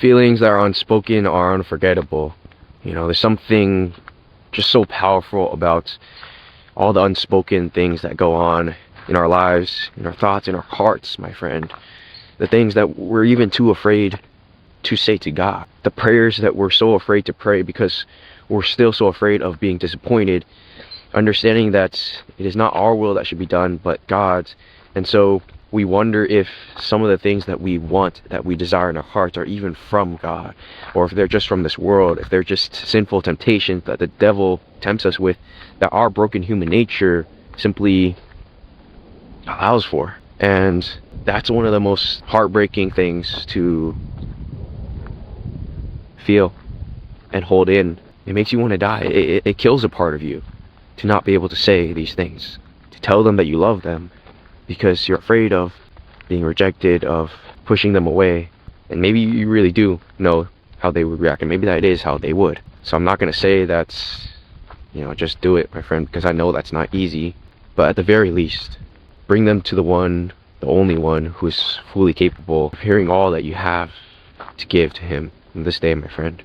Feelings that are unspoken are unforgettable. You know, there's something just so powerful about all the unspoken things that go on in our lives, in our thoughts, in our hearts, my friend. The things that we're even too afraid to say to God. The prayers that we're so afraid to pray because we're still so afraid of being disappointed. Understanding that it is not our will that should be done, but God's. And so we wonder if some of the things that we want, that we desire in our hearts, are even from God, or if they're just from this world, if they're just sinful temptations that the devil tempts us with, that our broken human nature simply allows for. And that's one of the most heartbreaking things to feel and hold in. It makes you want to die. It kills a part of you to not be able to say these things, to tell them that you love them, because you're afraid of being rejected, of pushing them away. And maybe you really do know how they would react, and maybe that is how they would. So I'm not going to say that's, just do it, my friend, because I know that's not easy. But at the very least, bring them to the one, the only one, who is fully capable of hearing all that you have to give to him in this day, my friend.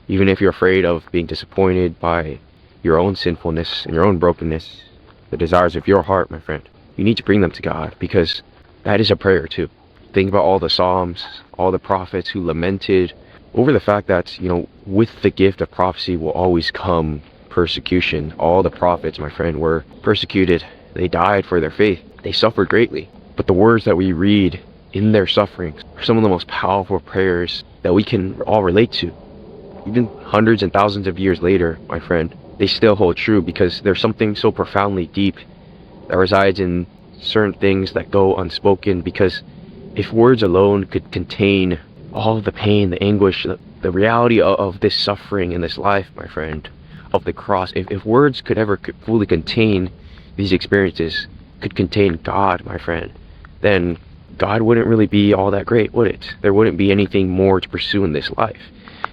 Even if you're afraid of being disappointed by your own sinfulness and your own brokenness, the desires of your heart, my friend, you need to bring them to God, because that is a prayer too. Think about all the Psalms, all the prophets who lamented over the fact that, with the gift of prophecy will always come persecution. All the prophets, my friend, were persecuted. They died for their faith. They suffered greatly. But the words that we read in their sufferings are some of the most powerful prayers that we can all relate to. Even hundreds and thousands of years later, my friend, they still hold true, because there's something so profoundly deep that resides in certain things that go unspoken. Because if words alone could contain all of the pain, the anguish, the reality of this suffering in this life, my friend, of the cross, if words could ever fully contain these experiences, could contain God, my friend, then God wouldn't really be all that great, would it? There wouldn't be anything more to pursue in this life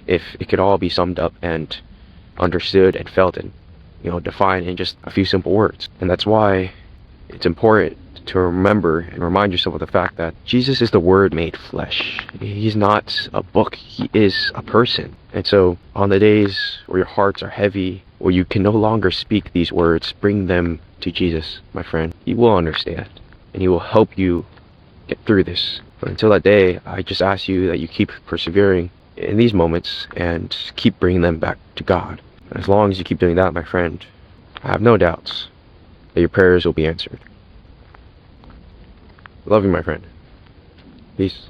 if it could all be summed up and understood and felt and defined in just a few simple words. And that's why it's important to remember and remind yourself of the fact that Jesus is the Word made flesh. He's not a book, he is a person. And so on the days where your hearts are heavy, where you can no longer speak these words, bring them to Jesus, my friend. He will understand, and he will help you get through this. But until that day, I just ask you that you keep persevering in these moments and keep bringing them back to God. And as long as you keep doing that, my friend, I have no doubts that your prayers will be answered. I love you, my friend. Peace.